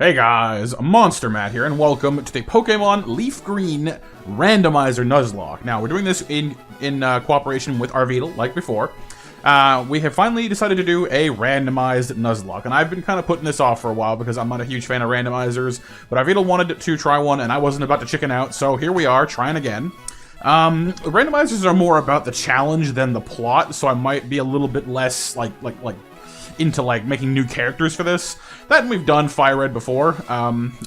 Hey guys, MonsterMatt here, and welcome to the Pokemon Leaf Green Randomizer Nuzlocke. Now, we're doing this in cooperation with Arveedel, like before. We have finally decided to do a randomized Nuzlocke, and I've been kind of putting this off for a while because I'm not a huge fan of randomizers, but Arveedel wanted to try one, and I wasn't about to chicken out, so here we are, trying again. Randomizers are more about the challenge than the plot, so I might be a little bit less, into making new characters for this. That we've done Fire Red before,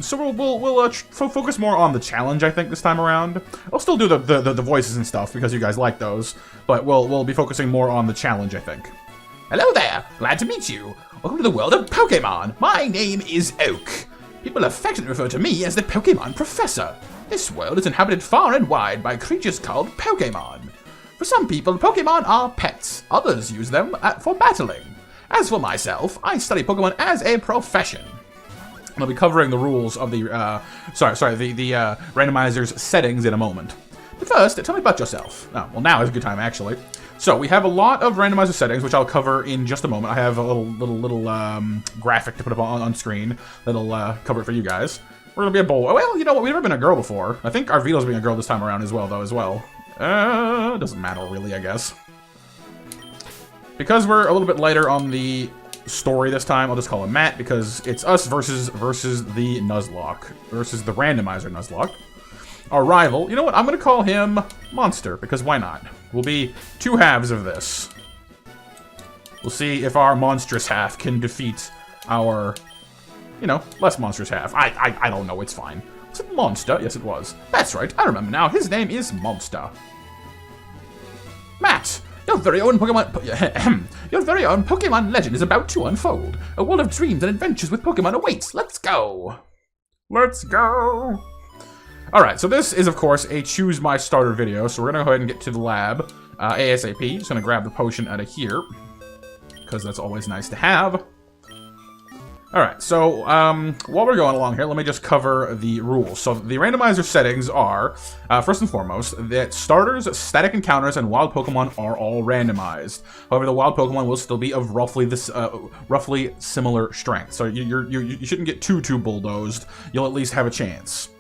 so we'll focus more on the challenge, I think, this time around. I'll still do the voices and stuff because you guys like those, but we'll be focusing more on the challenge, I think. Hello there, glad to meet you. Welcome to the world of Pokemon. My name is Oak. People affectionately refer to me as the Pokemon Professor. This world is inhabited far and wide by creatures called Pokemon. For some people, Pokemon are pets. Others use them for battling. As for myself, I study Pokemon as a profession. I'll be covering the rules of the, the Randomizer's settings in a moment. But first, tell me about yourself. Oh, well, now is a good time, actually. So, we have a lot of Randomizer settings, which I'll cover in just a moment. I have a little graphic to put up on screen that'll cover it for you guys. We're gonna be a boy. Well, you know what? We've never been a girl before. I think Arveedel's being a girl this time around as well, doesn't matter, really, I guess. Because we're a little bit lighter on the story this time, I'll just call him Matt, because it's us versus the Nuzlocke. Versus the Randomizer Nuzlocke. Our rival, you know what, I'm going to call him Monster, because why not? We'll be two halves of this. We'll see if our monstrous half can defeat our, less monstrous half. I don't know, it's fine. Was it Monster? Yes, it was. That's right, I remember now. His name is Monster. Matt! Your very own Pokemon legend is about to unfold. A world of dreams and adventures with Pokemon awaits. Let's go! Let's go! Alright, so this is, of course, a Choose My Starter video, so we're going to go ahead and get to the lab ASAP. Just going to grab the potion out of here, because that's always nice to have. Alright, so while we're going along here, let me just cover the rules. So the randomizer settings are, first and foremost, that starters, static encounters, and wild Pokemon are all randomized. However, the wild Pokemon will still be of roughly similar strength. So you shouldn't get too bulldozed. You'll at least have a chance.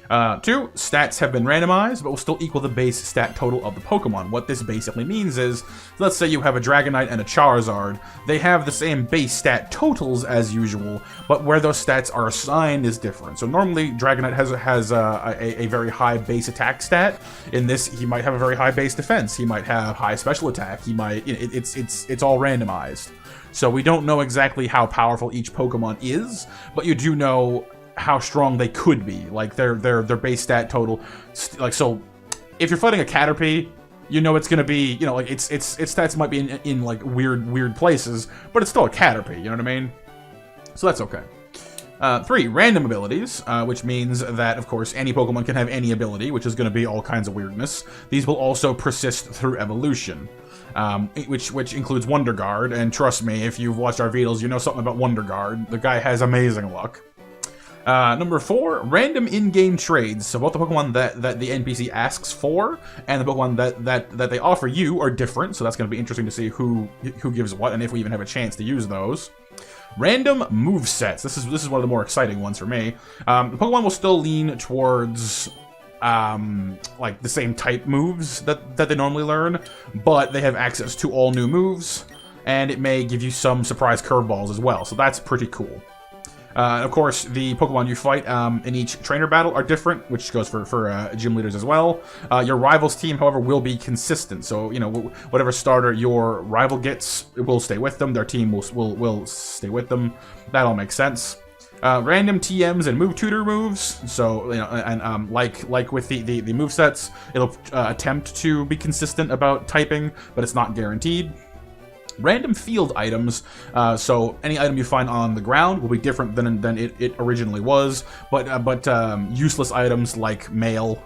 2, stats have been randomized, but will still equal the base stat total of the Pokemon. What this basically means is, let's say you have a Dragonite and a Charizard. They have the same base stat totals as usual, but where those stats are assigned is different. So normally, Dragonite has a very high base attack stat. In this, he might have a very high base defense. He might have high special attack. He might, it's all randomized. So we don't know exactly how powerful each Pokemon is, but you do know how strong they could be, like their base stat total. Like, so if you're fighting a Caterpie, you know it's gonna be, its stats might be in like weird places, but it's still a Caterpie, you know what I mean? So that's okay. 3, random abilities, which means that, of course, any Pokemon can have any ability, which is going to be all kinds of weirdness. These will also persist through evolution, which includes Wonder Guard, and trust me, if you've watched Arveedels, you know something about Wonder Guard. The guy has amazing luck. Number 4, random in-game trades. So both the Pokemon that the NPC asks for and the Pokemon that they offer you are different. So that's going to be interesting to see who gives what and if we even have a chance to use those. Random move sets. This is one of the more exciting ones for me. The Pokemon will still lean towards like the same type moves that they normally learn, but they have access to all new moves, and it may give you some surprise curveballs as well. So that's pretty cool. Of course, the Pokemon you fight in each trainer battle are different, which goes for gym leaders as well. Your rival's team, however, will be consistent. So, whatever starter your rival gets, it will stay with them. Their team will stay with them. That all makes sense. Random TMs and move tutor moves. So, and like with the move sets, it'll attempt to be consistent about typing, but it's not guaranteed. Random field items, so any item you find on the ground will be different than it originally was, but useless items like mail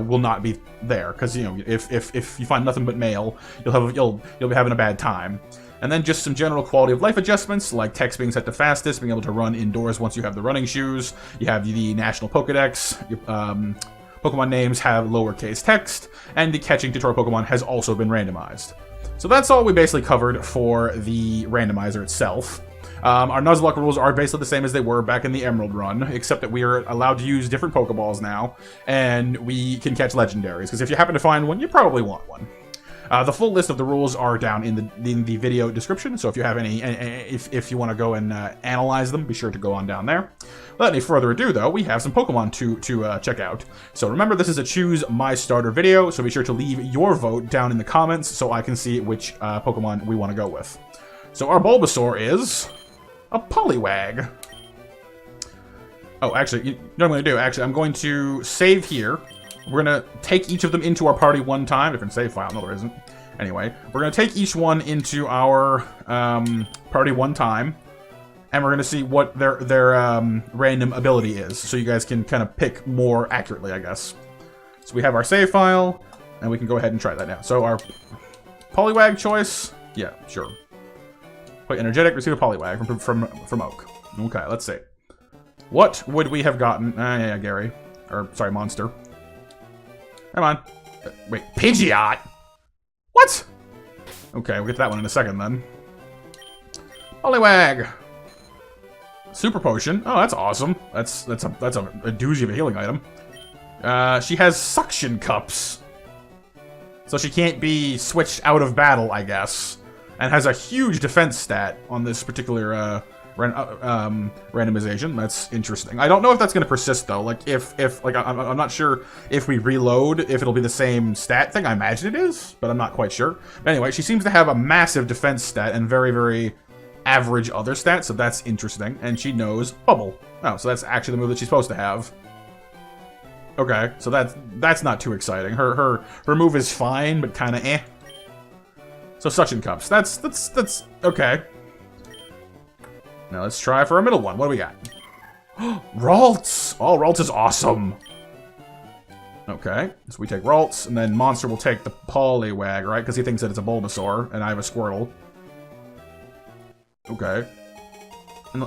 will not be there, because if you find nothing but mail, you'll be having a bad time. And then just some general quality of life adjustments, like text being set to fastest, being able to run indoors once you have the running shoes. You have the National Pokedex. Pokemon names have lowercase text, and the catching tutorial Pokemon has also been randomized. So that's all we basically covered for the randomizer itself. Our Nuzlocke rules are basically the same as they were back in the Emerald run, except that we are allowed to use different Pokeballs now, and we can catch legendaries, because if you happen to find one, you probably want one. The full list of the rules are down in the video description, so if you have any, if you want to go and analyze them, be sure to go on down there. Without any further ado, though, we have some Pokemon to check out. So remember, this is a Choose My Starter video, so be sure to leave your vote down in the comments so I can see which Pokemon we want to go with. So our Bulbasaur is a Poliwag. Oh, actually, you know what I'm going to do? Actually, I'm going to save here. We're going to take each of them into our party one time. Different save file. No, there isn't. Anyway, we're going to take each one into our party one time. And we're going to see what their random ability is. So you guys can kind of pick more accurately, I guess. So we have our save file. And we can go ahead and try that now. So our Poliwag choice. Yeah, sure. Play energetic, receive a Poliwag from Oak. Okay, let's see. What would we have gotten? Yeah, Gary. Or, sorry, Monster. Come on. Wait, Pidgeot? What? Okay, we'll get to that one in a second, then. Poliwag! Super Potion. Oh, that's awesome. That's a doozy of a healing item. She has Suction Cups. So she can't be switched out of battle, I guess. And has a huge defense stat on this particular randomization. That's interesting. I don't know if that's going to persist though. Like I'm not sure if we reload if it'll be the same stat thing. I imagine it is, but I'm not quite sure. But anyway, she seems to have a massive defense stat and very, very average other stats, so that's interesting. And she knows Bubble. Oh, so that's actually the move that she's supposed to have. Okay, so that's not too exciting. Her move is fine, but kind of eh. So Suction Cups. That's okay. Now let's try for a middle one. What do we got? Ralts! Oh, Ralts is awesome. Okay, so we take Ralts, and then Monster will take the Poliwag, right? Because he thinks that it's a Bulbasaur, and I have a Squirtle. Okay.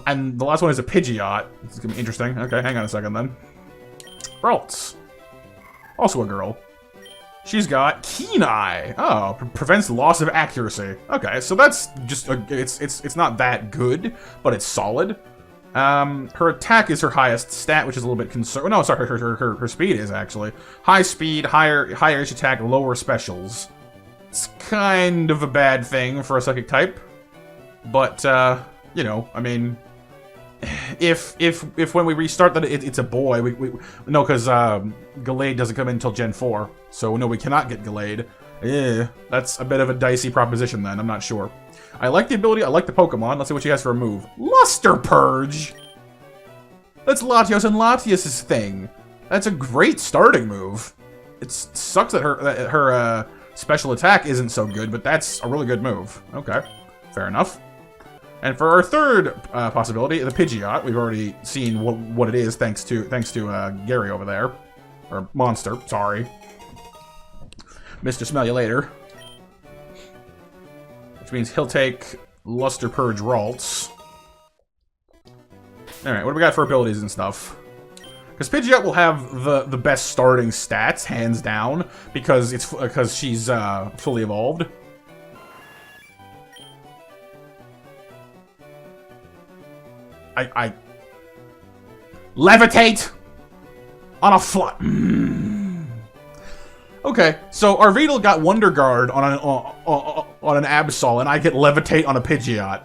And the last one is a Pidgeot. This is gonna be interesting. Okay, hang on a second then. Ralts. Also a girl. She's got Keen Eye. Oh, prevents loss of accuracy. Okay, so that's just it's not that good, but it's solid. Her attack is her highest stat, which is a little bit concerned. No, sorry, her speed is actually high speed, higher attack, lower specials. It's kind of a bad thing for a psychic type, but you know, I mean, if when we restart that it's a boy, no, because Gallade doesn't come in until Gen 4, so no, we cannot get Gallade. That's a bit of a dicey proposition then, I'm not sure. I like the ability, I like the Pokemon. Let's see what she has for a move. Luster Purge! That's Latios and Latios' thing. That's a great starting move. It sucks that her special attack isn't so good, but that's a really good move. Okay, fair enough. And for our third possibility, the Pidgeot, we've already seen what it is thanks to Gary over there. Or Monster, sorry. Mr. Smell You Later. Which means he'll take Luster Purge Ralts. Alright, what do we got for abilities and stuff? Because Pidgeot will have the best starting stats, hands down, because she's fully evolved. I levitate on a fly. Okay, so Arveedel got Wonder Guard on an Absol, and I get Levitate on a Pidgeot.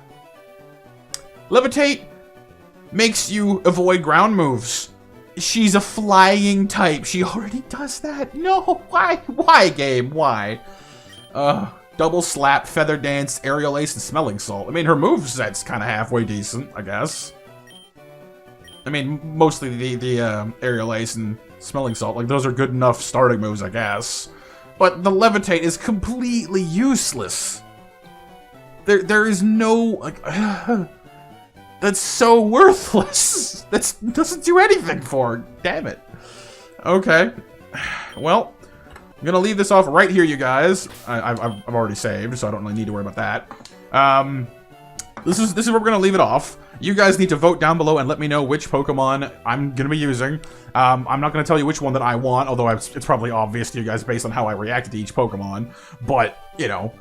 Levitate makes you avoid ground moves. She's a flying type. She already does that. No, why? Why, game? Why? Double Slap, Feather Dance, Aerial Ace, and Smelling Salt. I mean, her moveset's kind of halfway decent, I guess. I mean, mostly the Aerial Ace and Smelling Salt, like, those are good enough starting moves, I guess. But the Levitate is completely useless. There is no, like, that's so worthless. That doesn't do anything for her. Damn it. Okay. Well, I'm gonna leave this off right here, you guys. I've already saved, so I don't really need to worry about that. This is where we're gonna leave it off. You guys need to vote down below and let me know which Pokemon I'm gonna be using. I'm not gonna tell you which one that I want, although it's probably obvious to you guys based on how I reacted to each Pokemon. But, you know,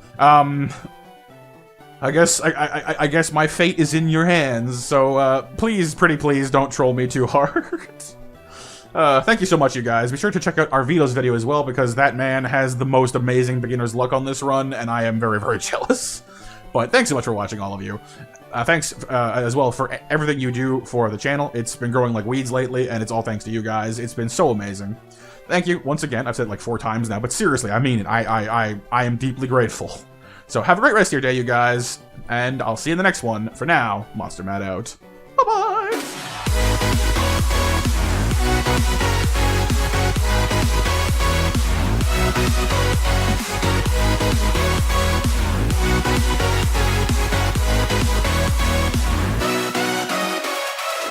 I guess my fate is in your hands, so please, pretty please, don't troll me too hard. Thank you so much, you guys. Be sure to check out Arveedel's video as well, because that man has the most amazing beginner's luck on this run, and I am very, very jealous. But thanks so much for watching, all of you. Thanks as well for everything you do for the channel. It's been growing like weeds lately, and it's all thanks to you guys. It's been so amazing. Thank you once again. I've said it like 4 times now, but seriously, I mean it. I am deeply grateful. So have a great rest of your day, you guys, and I'll see you in the next one. For now, MonsterMatt out.